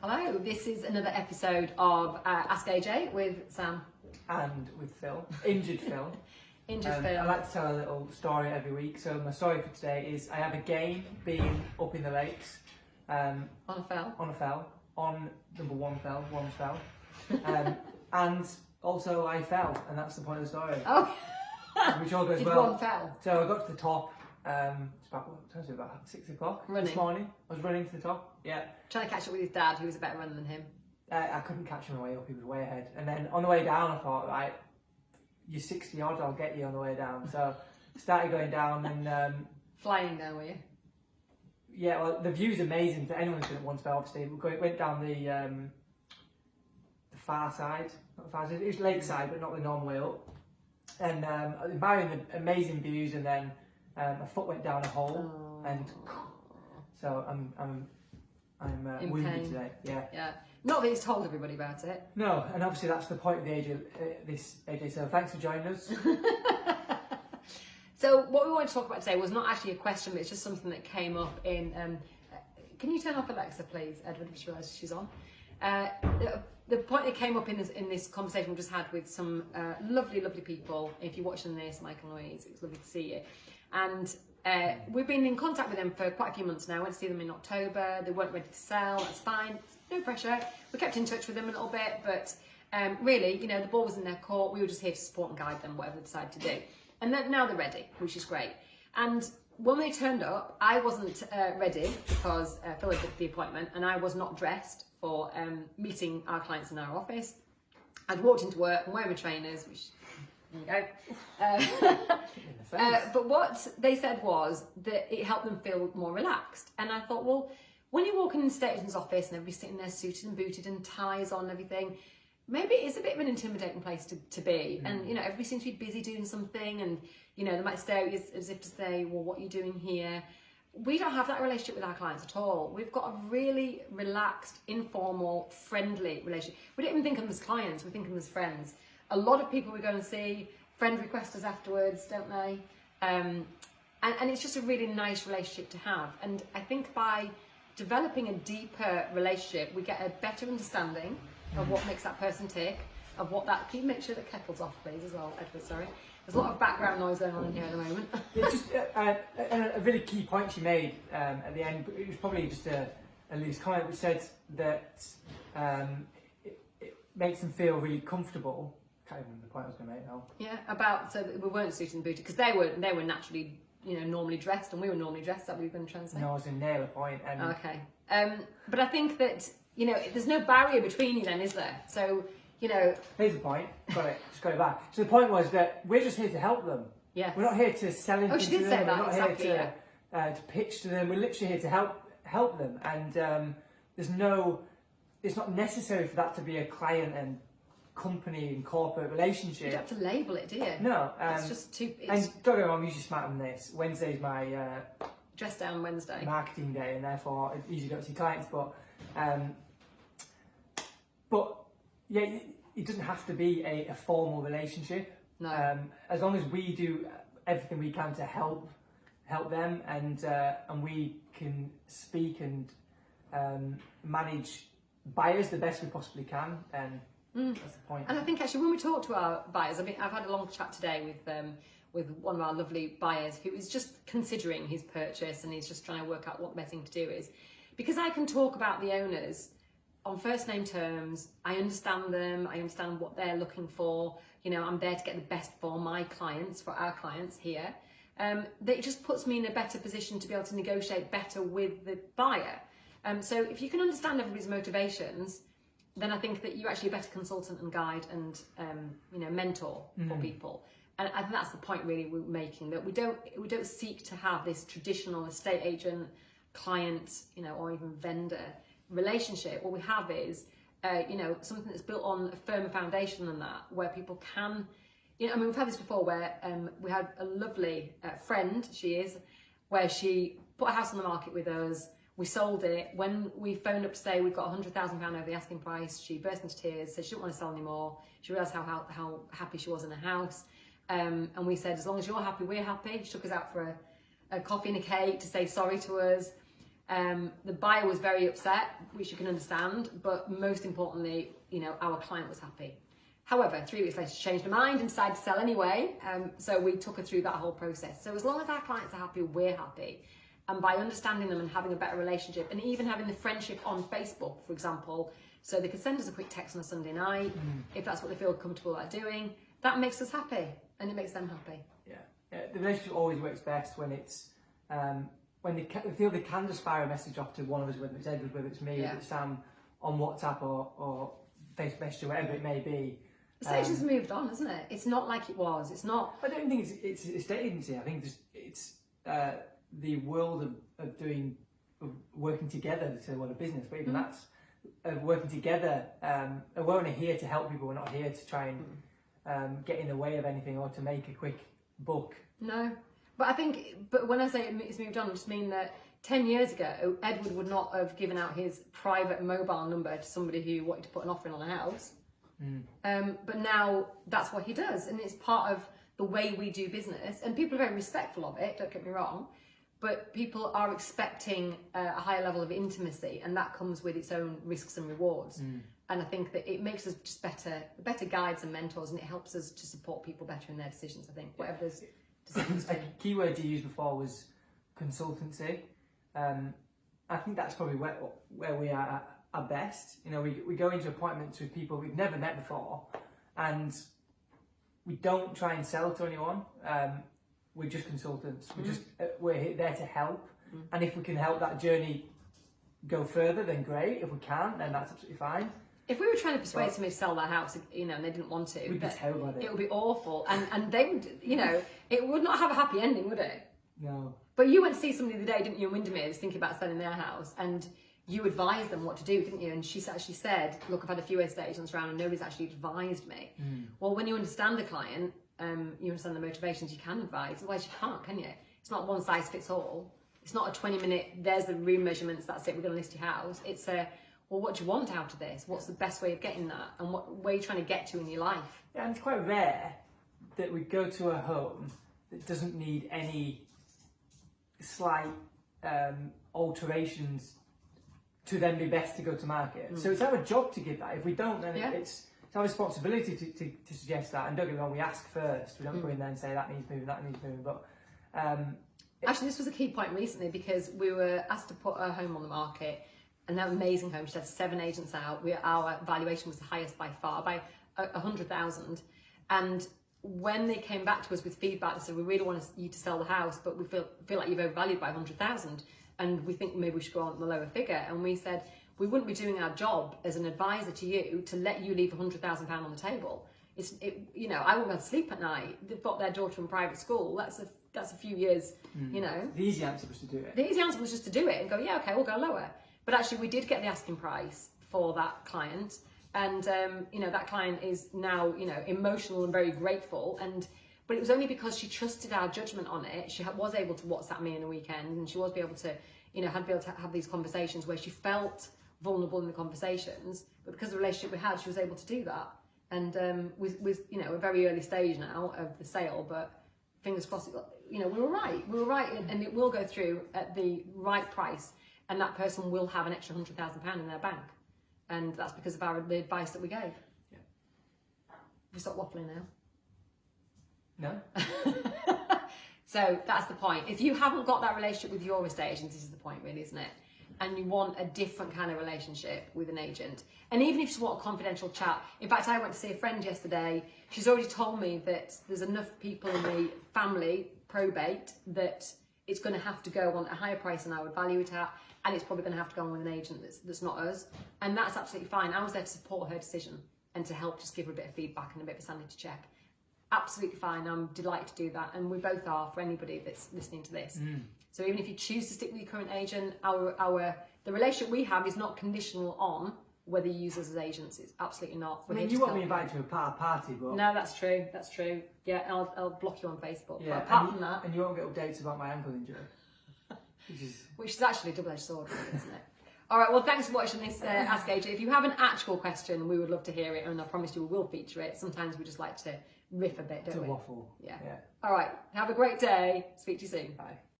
Hello, this is another episode of Ask AJ with Sam. And with Phil, injured Phil. Injured Phil. I like to tell a little story every week. So my story for today is I have a game being up in the lakes. On a fell. On a fell. On number one fell. And also I fell, and that's the point of the story. Oh, which all goes did well. one fell? So I got to the top. It's about 6 o'clock this morning. I was running to the top. Yeah. Trying to catch up with his dad, who was a better runner than him. I couldn't catch him on the way up. He was way ahead. And then on the way down, I thought, right, you're 60 odd. I'll get you on the way down. So started going down and flying down, were you? Yeah. Well, the view's amazing for anyone who's been at one spell. Obviously, we went down the far side. Not the far side. It was lakeside, but not the normal way up. And admiring the amazing views, and then my foot went down a hole, and so I'm in wounded pain today. Yeah. Yeah. Not that he's told everybody about it. No, and obviously that's the point of the this AJ. So thanks for joining us. So what we wanted to talk about today was not actually a question, but it's just something that came up in. Can you turn off Alexa, please, Edward? I just realised she's on. The point that came up in this conversation we just had with some lovely people. If you're watching this, Michael and Louise, it's lovely to see you. And we've been in contact with them for quite a few months now. I went to see them in October. They weren't ready to sell. That's fine. No pressure. We kept in touch with them a little bit, but really, you know, the ball was in their court. We were just here to support and guide them, whatever they decided to do. And then, now they're ready, which is great. And when they turned up, I wasn't ready because Phil had booked the appointment, and I was not dressed for meeting our clients in our office. I'd walked into work and wearing my trainers, which, there you go. But what they said was that it helped them feel more relaxed. And I thought, well, when you walk in the estate agent's office and everybody's sitting there suited and booted and ties on and everything, maybe it's a bit of an intimidating place to be. And, you know, everybody seems to be busy doing something, and, you know, they might stare at you as if to say, well, what are you doing here? We don't have that relationship with our clients at all. We've got a really relaxed, informal, friendly relationship. We don't even think of them as clients, we think of them as friends. A lot of people we go and see, friend request us afterwards, don't they? And it's just a really nice relationship to have. And I think by developing a deeper relationship, we get a better understanding of what makes that person tick, of what that... Can you make sure the kettle's off, please, as well, Edward? Sorry. There's a lot of background noise going on in here at the moment. Yeah, just a really key point she made at the end. It was probably just a loose comment, which said that it makes them feel really comfortable. Can't even remember the point I was going to make now. Yeah, about so that we weren't suited and booted because they were naturally, you know, normally dressed, and we were normally dressed. That we were going to try and say. No, I was in nail a point. And okay, but I think that, you know, there's no barrier between you then, is there? So, you know, here's the point. Just got it back. So the point was that we're just here to help them. Yes. We're not here to sell anything she did to them. say that, We're not exactly, here to pitch to them. We're literally here to help them. And it's not necessary for that to be a client and company and corporate relationship. You don't have to label it, do you? No. It's just too... And don't get me wrong, I'm usually smarter than this. Wednesday's my dress down Wednesday. marketing day, and therefore I usually don't see clients. But yeah, it doesn't have to be a formal relationship. No. As long as we do everything we can to help them, and we can speak and manage buyers the best we possibly can, then that's the point. And I think actually when we talk to our buyers, I mean, I've had a long chat today with one of our lovely buyers who is just considering his purchase, and he's just trying to work out what the best thing to do is. Because I can talk about the owners on first name terms, I understand them, I understand what they're looking for, you know, I'm there to get the best for my clients, for our clients here. That it just puts me in a better position to be able to negotiate better with the buyer. So if you can understand everybody's motivations, then I think that you're actually a better consultant and guide and you know, mentor for people. And I think that's the point really we're making, that we don't seek to have this traditional estate agent, client, you know, or even vendor relationship. What we have is you know, something that's built on a firmer foundation than that, where people can, you know, I mean, we've had this before where we had a lovely friend, where she put a house on the market with us. We sold it. When we phoned up to say we've got £100,000 over the asking price, she burst into tears, said she didn't want to sell anymore. She realised how happy she was in the house. And we said, as long as you're happy, we're happy. She took us out for a coffee and a cake to say sorry to us. The buyer was very upset, which you can understand, but most importantly, our client was happy. However, 3 weeks later, she changed her mind and decided to sell anyway. So we took her through that whole process. So as long as our clients are happy, we're happy. And by understanding them and having a better relationship, and even having the friendship on Facebook, for example, so they could send us a quick text on a Sunday night, if that's what they feel comfortable about doing, that makes us happy, and it makes them happy. Yeah. The relationship always works best when it's when they feel they can just fire a message off to one of us, whether it's Edward, whether it's me, whether it's Sam, on WhatsApp or Facebook Messenger, whatever it may be. The stage has moved on, hasn't it? It's not like it was. It's not. I don't think it's a estate agency. I think it's the world of working together to run a business. But even that's working together. We're only here to help people. We're not here to try and get in the way of anything or to make a quick buck. No, but when I say it's moved on, I just mean that 10 years ago, Edward would not have given out his private mobile number to somebody who wanted to put an offer in on a house. But now that's what he does, and it's part of the way we do business, and people are very respectful of it, don't get me wrong, but people are expecting a higher level of intimacy, and that comes with its own risks and rewards. And I think that it makes us just better guides and mentors, and it helps us to support people better in their decisions. I think whatever those decisions A key word you used before was consultancy. I think that's probably where we are at best. We go into appointments with people we've never met before, and we don't try and sell to anyone. We're just consultants. We're there to help, and if we can help that journey go further, then great. If we can't, then that's absolutely fine. If we were trying to persuade somebody to sell their house, and they didn't want to, we'd be terrible at it. It would be awful, and they would, it would not have a happy ending, would it? No. But you went to see somebody the other day, didn't you, in Windermere, thinking about selling their house, and you advised them what to do, didn't you? And she actually said, look, I've had a few estate agents around and nobody's actually advised me. Well, when you understand the client, you understand the motivations, you can advise. Otherwise you can't, can you? It's not one size fits all. It's not a 20-minute, there's the room measurements, that's it, we're going to list your house. It's well, what do you want out of this? What's the best way of getting that? And where are you trying to get to in your life? Yeah, and it's quite rare that we go to a home that doesn't need any slight alterations to then be best to go to market. So it's our job to give that. If we don't, then it's our responsibility to suggest that. And don't get me wrong, we ask first. We don't go in there and say that needs moving, that needs moving. But actually, this was a key point recently because we were asked to put a home on the market, an amazing home. She had 7 agents out. Our valuation was the highest by far, by 100,000. And when they came back to us with feedback, they said, we really want you to sell the house, but we feel like you've overvalued by 100,000. And we think maybe we should go on the lower figure. And we said, we wouldn't be doing our job as an advisor to you to let you leave £100,000 on the table. I wouldn't be able to sleep at night. They've got their daughter in private school. That's a few years, The easy answer was to do it. The easy answer was just to do it and go, yeah, okay, we'll go lower. But actually, we did get the asking price for that client. And, that client is now, emotional and very grateful. But it was only because she trusted our judgment on it. She was able to WhatsApp me in a weekend, and she was able to, had been able to have these conversations where she felt vulnerable in the conversations. But because of the relationship we had, she was able to do that. And with a very early stage now of the sale, but fingers crossed, we were right. We were right, and it will go through at the right price, and that person will have an extra £100,000 in their bank. And that's because of the advice that we gave. Yeah. We stop waffling now. No. So that's the point. If you haven't got that relationship with your estate agent, this is the point really, isn't it? And you want a different kind of relationship with an agent. And even if you just want a confidential chat. In fact, I went to see a friend yesterday. She's already told me that there's enough people in the family probate that it's going to have to go on a higher price than I would value it at. And it's probably going to have to go on with an agent that's not us. And that's absolutely fine. I was there to support her decision and to help just give her a bit of feedback and a bit of a sanity check. Absolutely fine. I'm delighted to do that. And we both are for anybody that's listening to this. So even if you choose to stick with your current agent, the relationship we have is not conditional on whether you use us as agents. It's absolutely not. I mean, you won't be invited to a party, but... No, that's true. That's true. Yeah, I'll block you on Facebook. Yeah, but apart from that... And you won't get updates about my ankle injury. Which is actually a double-edged sword, isn't it? All right, well, thanks for watching this Ask AJ. If you have an actual question, we would love to hear it, and I promise you we will feature it. Sometimes we just like to riff a bit, don't we? To waffle. Yeah. All right, have a great day. Speak to you soon. Bye.